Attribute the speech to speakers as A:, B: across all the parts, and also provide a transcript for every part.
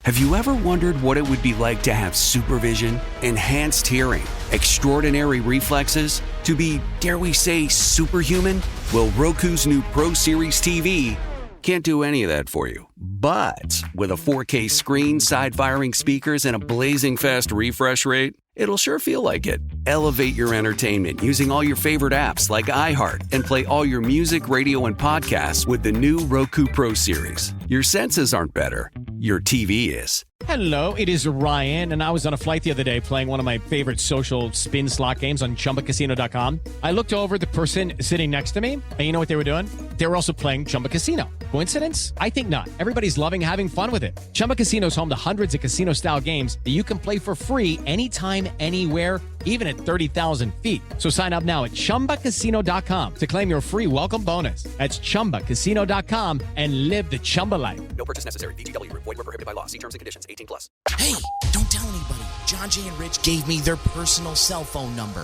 A: Have you ever wondered what it would be like to have supervision, enhanced hearing, extraordinary reflexes, to be, dare we say, superhuman? Well, Roku's new Pro Series TV can't do any of that for you. But with a 4K screen, side-firing speakers, and a blazing fast refresh rate, it'll sure feel like it. Elevate your entertainment using all your favorite apps like iHeart and play all your music, radio, and podcasts with the new Roku Pro Series. Your senses aren't better. Your TV is.
B: Hello, it is Ryan, and I was on a flight the other day playing one of my favorite social spin slot games on ChumbaCasino.com. I looked over at the person sitting next to me, and you know what they were doing? They were also playing Chumba Casino. Coincidence? I think not. Everybody's loving having fun with it. Chumba Casino is home to hundreds of casino-style games that you can play for free anytime, anywhere, even at 30,000 feet. So sign up now at ChumbaCasino.com to claim your free welcome bonus. That's ChumbaCasino.com and live the Chumba life.
A: No purchase necessary. VGW. Void where prohibited by law. See terms and conditions. 18+.
C: Hey, don't tell anybody. John, Jay, and Rich gave me their personal cell phone number.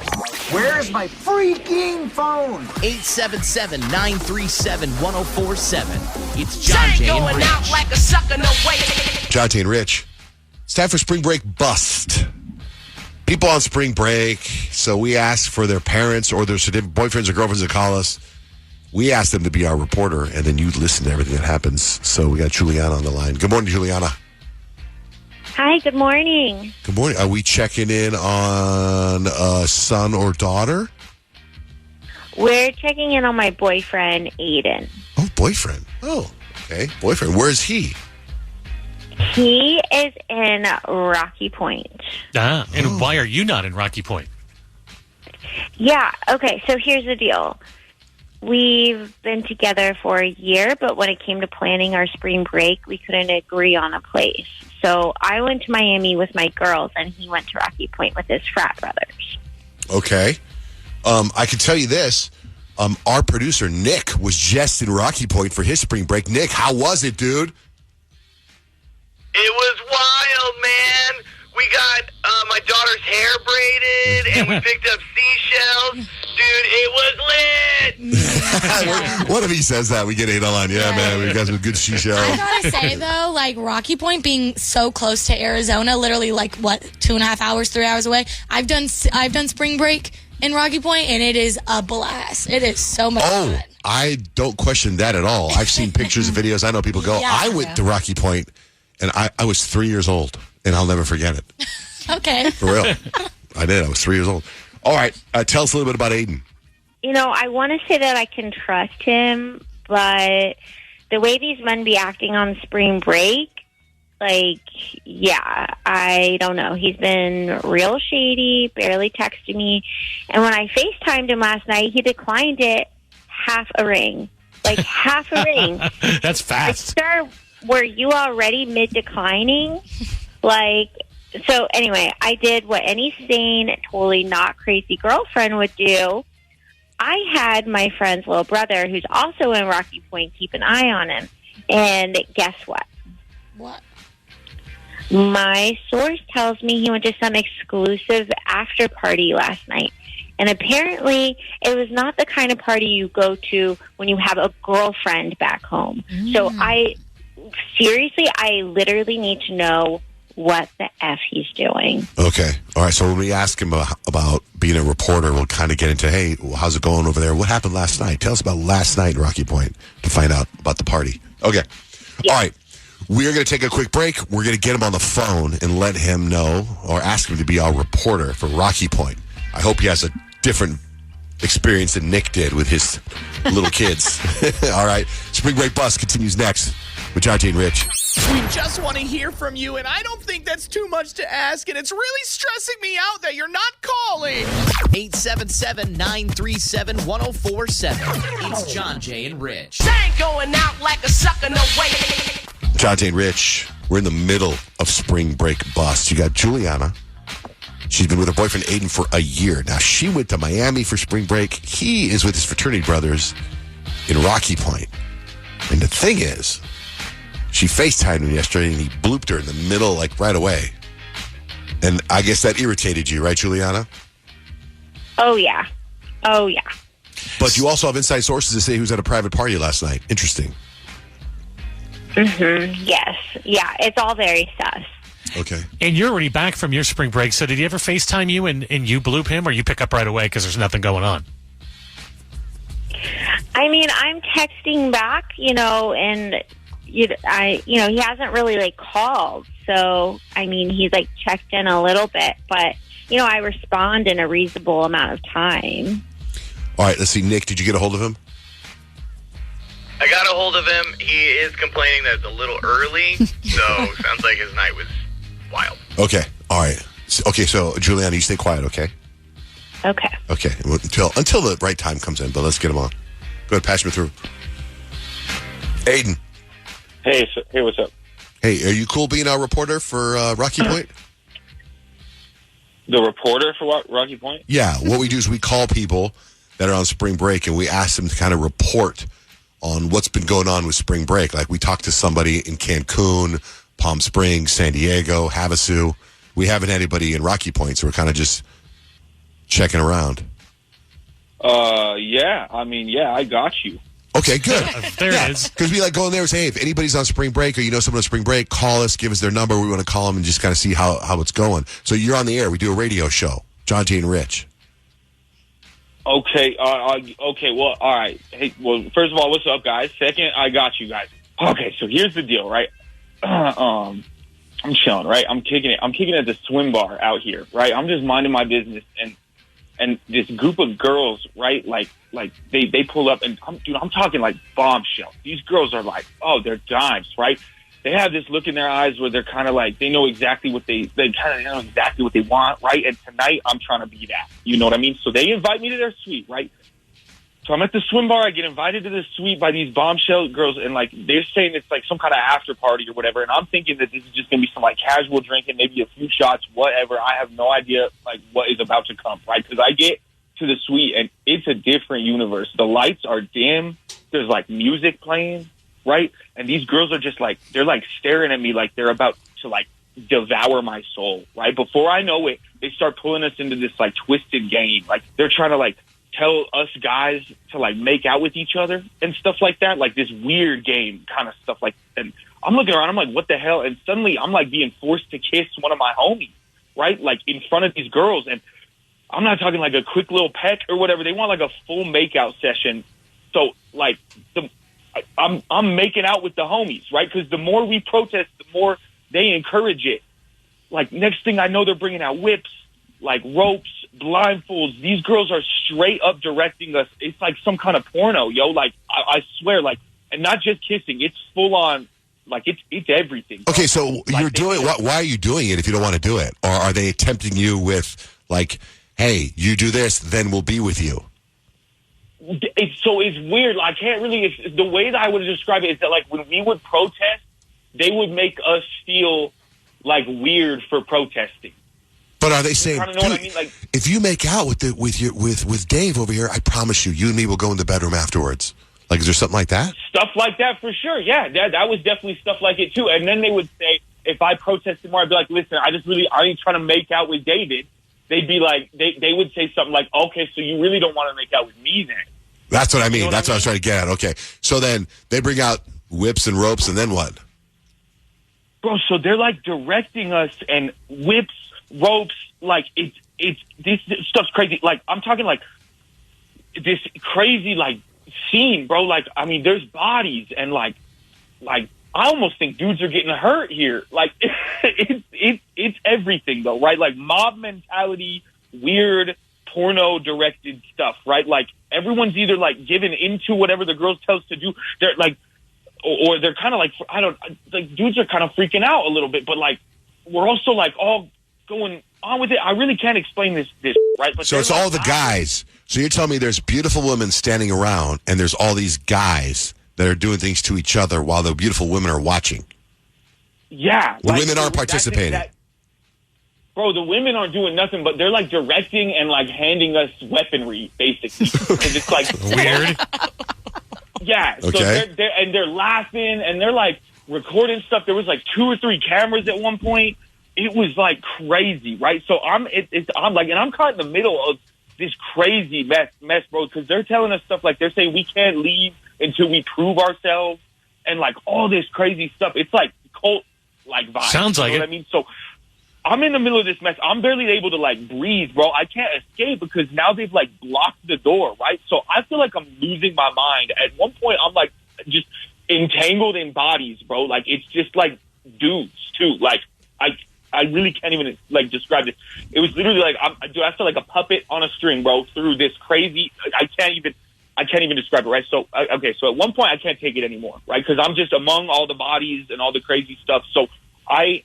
D: Where's my freaking phone?
C: 877-937-1047. It's John, Jay, and
E: going
C: Rich.
E: out like a sucker, no way.
F: John, Jay, and Rich. It's time for spring break bust. People on spring break, so we ask for their parents or their boyfriends or girlfriends to call us. We ask them to be our reporter, and then you listen to everything that happens. So we got Juliana on the line. Good morning, Juliana.
G: Hi, good morning.
F: Good morning. Are we checking in on a son or daughter?
G: We're checking in on my boyfriend, AIDEN.
F: Oh, boyfriend. Oh, okay. Boyfriend. Where is he?
G: He is in Rocky Point.
H: And why are you not in Rocky Point?
G: Yeah, okay, so here's the deal. We've been together for a year, but when it came to planning our spring break, we couldn't agree on a place. So I went to Miami with my girls, and he went to Rocky Point with his frat brothers.
F: Okay. I can tell you this. Our producer, Nick, was just in Rocky Point for his spring break. Nick, how was it, dude?
I: It was wild, man. We got my daughter's hair braided, and we picked up seashells. Dude, it was lit.
F: What if he says that? We get 8 on. Yeah, man. We got some good seashells.
J: I gotta say, though, like, Rocky Point being so close to Arizona, literally, like, 2.5 hours, 3 hours away. I've done spring break in Rocky Point, and it is a blast. It is so much fun.
F: I don't question that at all. I've seen pictures and videos. I know people go.
J: Yeah,
F: I went to Rocky Point, and I was 3 years old, and I'll never forget it.
J: Okay.
F: For real. I did. I was 3 years old. All right. Tell us a little bit about AIDEN.
G: You know, I want to say that I can trust him, but the way these men be acting on spring break, like, yeah, I don't know. He's been real shady, barely texted me. And when I FaceTimed him last night, he declined it half a ring. Like, half a ring.
H: That's fast.
G: Like, sir, were you already mid-declining? Like, so anyway, I did what any sane, totally not crazy girlfriend would do. I had my friend's little brother, who's also in Rocky Point, keep an eye on him. And guess what?
J: What?
G: My source tells me he went to some exclusive after party last night. And apparently, it was not the kind of party you go to when you have a girlfriend back home. So I literally need to know what the F he's doing.
F: Okay. All right. So when we ask him about being a reporter, we'll kind of get into, hey, how's it going over there? What happened last night? Tell us about last night in Rocky Point to find out about the party. Okay. Yeah. All right. We're going to take a quick break. We're going to get him on the phone and let him know or ask him to be our reporter for Rocky Point. I hope he has a different experience than Nick did with his little kids. All right. Spring Break Bus continues next with John, Jay, and Rich.
K: We just want to hear from you, and I don't think that's too much to ask, and it's really stressing me out that you're not calling.
C: 877-937-1047. It's John, Jay, and Rich.
E: Ain't going out like a sucker, no way.
F: John, Jay, and Rich, we're in the middle of spring break bust. You got Juliana. She's been with her boyfriend, AIDEN, for a year. Now, she went to Miami for spring break. He is with his fraternity brothers in Rocky Point. And the thing is, she FaceTimed him yesterday, and he blooped her in the middle, like, right away. And I guess that irritated you, right, Juliana?
G: Oh, yeah. Oh, yeah.
F: But you also have inside sources to say he was at a private party last night. Interesting.
G: Yes. Yeah, it's all very sus.
F: Okay.
H: And you're already back from your spring break, so did he ever FaceTime you and you bloop him, or you pick up right away because there's nothing going on?
G: I mean, I'm texting back, and he hasn't really like called. So, I mean, he's like checked in a little bit, but I respond in a reasonable amount of time.
F: All right, let's see. Nick, did you get a hold of him?
I: I got a hold of him. He is complaining that it's a little early, so sounds like his night was wild.
F: Okay. All right. Okay, so Juliana, you stay quiet, okay?
G: Okay.
F: Okay. Until the right time comes in, but let's get him on. Go ahead, pass me through. Aiden.
L: Hey, what's up?
F: Hey, are you cool being our reporter for Rocky Point?
L: The reporter for Rocky Point?
F: Yeah. What we do is we call people that are on spring break, and we ask them to kind of report on what's been going on with spring break. Like, we talked to somebody in Cancun, Palm Springs, San Diego, Havasu. We haven't had anybody in Rocky Point, so we're kind of just checking around.
L: Yeah. I mean, yeah, I got you.
F: Okay, good.
H: There it is.
F: Because we go in there and say, hey, if anybody's on spring break or you know someone on spring break, call us, give us their number. We want to call them and just kind of see how it's going. So you're on the air. We do a radio show. John T. and Rich.
L: Okay. Okay. Well, all right. Hey, well, first of all, what's up, guys? Second, I got you guys. Okay. So here's the deal, right? I'm chilling, right? I'm kicking it at the swim bar out here, right? I'm just minding my business, and this group of girls, right? Like they pull up, and I'm talking like bombshell. These girls are like, oh, they're dimes, right? They have this look in their eyes where they're kind of like, they know exactly what they kind of know exactly what they want, right? And tonight I'm trying to be that. You know what I mean? So they invite me to their suite, right? So I'm at the swim bar. I get invited to this suite by these bombshell girls, and like they're saying it's like some kind of after party or whatever. And I'm thinking that this is just gonna be some like casual drinking, maybe a few shots, whatever. I have no idea like what is about to come, right? Because I get to the suite and it's a different universe. The lights are dim. There's like music playing, right? And these girls are just like, they're like staring at me like they're about to like devour my soul, right? Before I know it, they start pulling us into this like twisted game. Like they're trying to like tell us guys to like make out with each other and stuff like that, like this weird game kind of stuff. Like, and I'm looking around, I'm like, what the hell? And suddenly I'm like being forced to kiss one of my homies, right? Like in front of these girls. And I'm not talking like a quick little peck or whatever. They want like a full makeout session. So like I'm making out with the homies, right? Because the more we protest, the more they encourage it. Like next thing I know, they're bringing out whips, like ropes, blindfolds. These girls are straight up directing us. It's like some kind of porno, yo. Like I swear, like, and not just kissing. It's full on, like it's everything. Bro.
F: Okay, so like, you're doing why are you doing it if you don't want to do it, or are they tempting you with like, hey, you do this, then we'll be with you?
L: It's weird. I can't really. The way that I would describe it is that like when we would protest, they would make us feel like weird for protesting.
F: But are they saying,
L: dude, I mean? Like,
F: if you make out with Dave over here, I promise you and me will go in the bedroom afterwards? Like, is there something like that?
L: Stuff like that for sure. Yeah, that was definitely stuff like it too. And then they would say, if I protested more, I'd be like, listen, I ain't trying to make out with David. They'd be like, they would say something like, okay, so you really don't want to make out with me then?
F: That's what I mean. That's what I was trying to get at. Okay, so then they bring out whips and ropes, and then what?
L: Bro, so they're like directing us and whips, ropes, like it's this stuff's crazy. Like I'm talking like this crazy like scene, bro. Like I mean, there's bodies and like I almost think dudes are getting hurt here. Like it's everything though, right? Like mob mentality, weird porno directed stuff, right? Like everyone's either like given into whatever the girls tell us to do. They're like, or they're kind of like dudes are kind of freaking out a little bit, but like we're also like all going on with it. I really can't explain this right? But
F: so it's all the guys. So you're telling me there's beautiful women standing around, and there's all these guys that are doing things to each other while the beautiful women are watching.
L: Yeah,
F: the women aren't participating.
L: Bro, the women aren't doing nothing, but they're like directing and like handing us weaponry, basically. Because it's like
H: weird.
L: Yeah. So
F: okay.
L: they're laughing and they're like recording stuff. There was like 2 or 3 cameras at one point. It was like crazy, right? So I'm caught in the middle of this crazy mess, bro. Because they're telling us stuff like they're saying we can't leave until we prove ourselves. and like all this crazy stuff. It's like cult like vibes.
H: Sounds like
L: you know what I mean? So I'm in the middle of this mess. I'm barely able to like breathe, bro. I can't escape because now they've like blocked the door, right? So I feel like I'm losing my mind. At one point, I'm like just entangled in bodies, bro. Like it's just like dudes too. Like I really can't even like describe this. It was literally like I feel like a puppet on a string, bro, through this crazy. I can't even describe it, right? So okay, so at one point I can't take it anymore, right? Because I'm just among all the bodies and all the crazy stuff. So I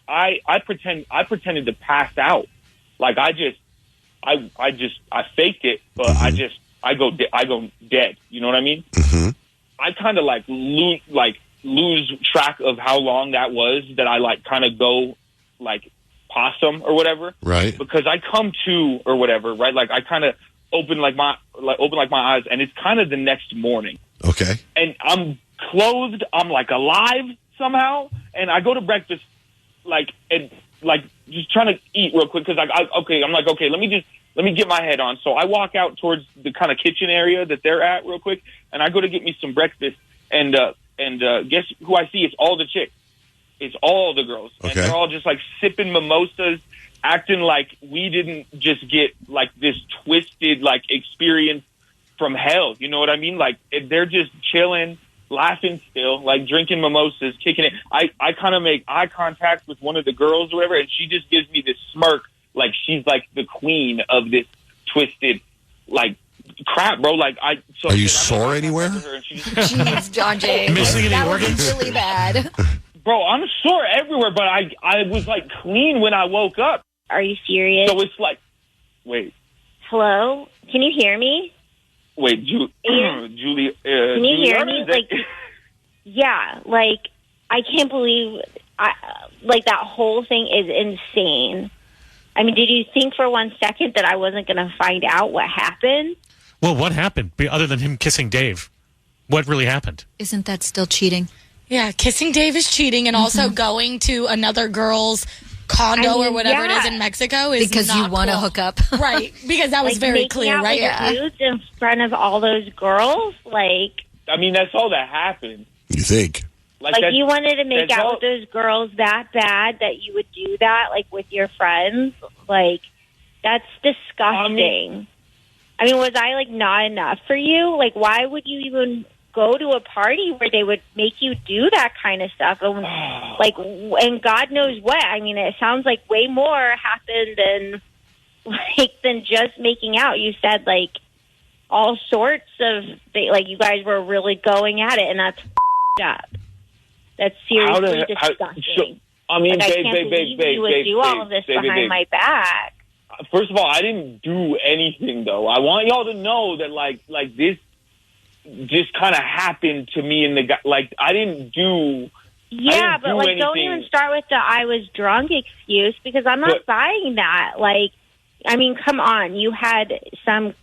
L: pretended to pass out, like I faked it, but I go dead. You know what I mean?
F: Mm-hmm.
L: I kind of like lose track of how long that was that I like kind of go like possum or whatever,
F: right?
L: Because I come to or whatever, right? Like I kind of open my eyes, and it's kind of the next morning.
F: Okay.
L: And I'm clothed, I'm like alive somehow, and I go to breakfast, like just trying to eat real quick because I'm like, okay, let me get my head on. So I walk out towards the kind of kitchen area that they're at real quick, and I go to get me some breakfast, and guess who I see? It's all the chicks. It's all the girls.
F: Okay.
L: And they're all just like sipping mimosas, acting like we didn't just get like this twisted like experience from hell. You know what I mean? Like they're just chilling, laughing still, like drinking mimosas, kicking it. I kind of make eye contact with one of the girls or whatever, and she just gives me this smirk like she's like the queen of this twisted like crap, bro. Like
F: Are you sore anywhere?
M: Jeez, John Jay.
H: Missing any
M: that
H: organs?
M: was really bad.
L: Bro, I'm sore everywhere, but I was like clean when I woke up.
G: Are you serious?
L: So it's like, wait.
G: Hello? Can you hear me?
L: Wait, Julie.
G: Can you hear me? Like, yeah, like I can't believe, like that whole thing is insane. I mean, did you think for 1 second that I wasn't going to find out what happened?
H: Well, what happened? Other than him kissing Dave, what really happened?
M: Isn't that still cheating?
J: Yeah, kissing Dave is cheating, and also going to another girl's condo or whatever it is in Mexico is
M: because
J: not
M: you want to
J: cool.
M: hook up,
J: right? Because that was
G: like
J: very clear,
G: out
J: right?
G: With dudes in front of all those girls, like.
L: I mean, that's all that happened.
F: You think?
G: Like you wanted to make out with those girls that bad that you would do that, like with your friends. Like that's disgusting. I mean, was I like not enough for you? Like, why would you even go to a party where they would make you do that kind of stuff? And, like, and God knows what. I mean, it sounds like way more happened than just making out. You said like all sorts of like you guys were really going at it, and that's up. That's seriously disgusting.
L: I mean,
G: like, I can't believe you would do all of this behind my back.
L: First of all, I didn't do anything though. I want y'all to know that like this just kind of happened to me in the like I didn't do.
G: Yeah, but like anything. Don't even start with the I was drunk excuse because I'm not buying that. Like, I mean, come on, you had some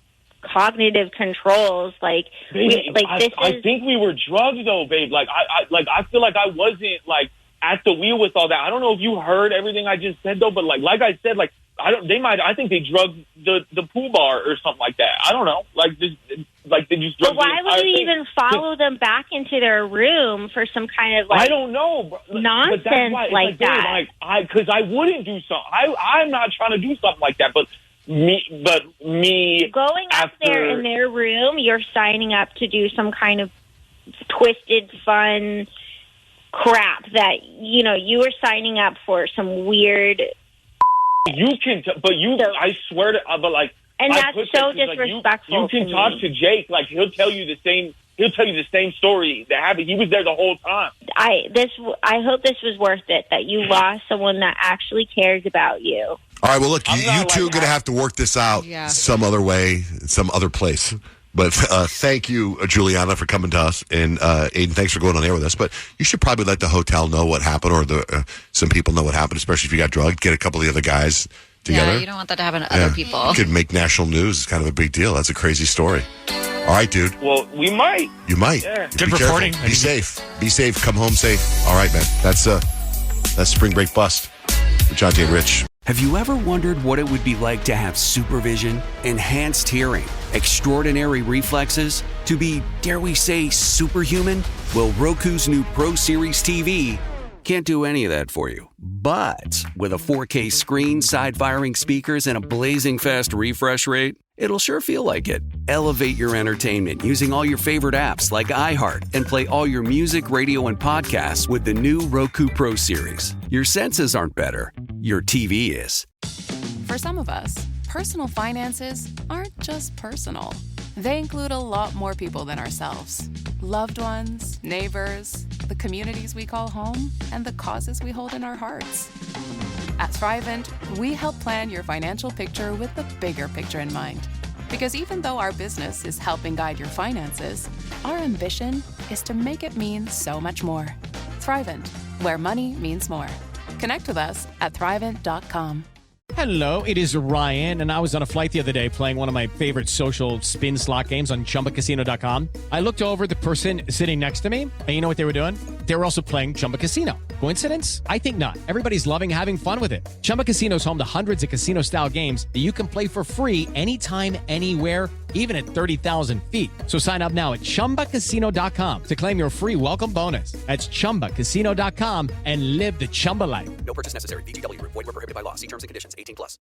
G: cognitive controls. Like,
L: I think we were drugged though, babe. Like I feel like I wasn't like at the wheel with all that. I don't know if you heard everything I just said though, but like I said, like I think they drugged the pool bar or something like that. I don't know. Like they just drugged.
G: But why would you even follow them back into their room for some kind of like
L: I don't know
G: nonsense
L: but that's why,
G: like that?
L: Because I wouldn't do something. I'm not trying to do something like that. But me
G: going up there in their room, you're signing up to do some kind of twisted fun crap that you were signing up for some weird.
L: You can, I swear to, but like,
G: and that's so disrespectful.
L: You can talk to Jake, like he'll tell you the same story that happened. He was there the whole time. I
G: hope this was worth it. That you lost someone that actually cares about you.
F: All right. Well, look, you two are going to have to work this out some other way, some other place. But thank you, Juliana, for coming to us. And Aiden, thanks for going on air with us. But you should probably let the hotel know what happened or some people know what happened, especially if you got drugged. Get a couple of the other guys together.
M: Yeah, you don't want that to happen to other people.
F: You could make national news. It's kind of a big deal. That's a crazy story. All right, dude.
L: Well, we might.
F: You might.
L: Yeah.
H: Good reporting.
F: Be safe. Be safe. Come home safe. All right, man. That's Spring Break Bust with John T. and Rich.
A: Have you ever wondered what it would be like to have supervision, enhanced hearing, extraordinary reflexes, to be, dare we say, superhuman? Well, Roku's new Pro Series TV can't do any of that for you. But with a 4K screen, side-firing speakers, and a blazing fast refresh rate, it'll sure feel like it. Elevate your entertainment using all your favorite apps like iHeart and play all your music, radio, and podcasts with the new Roku Pro Series. Your senses aren't better. Your TV is.
N: For some of us, personal finances aren't just personal. They include a lot more people than ourselves. Loved ones, neighbors, the communities we call home, and the causes we hold in our hearts. At Thrivent, we help plan your financial picture with the bigger picture in mind. Because even though our business is helping guide your finances, our ambition is to make it mean so much more. Thrivent, where money means more. Connect with us at Thrivent.com.
B: Hello, it is Ryan, and I was on a flight the other day playing one of my favorite social spin slot games on ChumbaCasino.com. I looked over the person sitting next to me, and you know what they were doing? They were also playing Chumba Casino. Coincidence? I think not. Everybody's loving having fun with it. Chumba Casino is home to hundreds of casino-style games that you can play for free anytime, anywhere, even at 30,000 feet. So sign up now at ChumbaCasino.com to claim your free welcome bonus. That's ChumbaCasino.com and live the Chumba life.
A: No purchase necessary. VGW. Void where prohibited by law. See terms and conditions. 18+.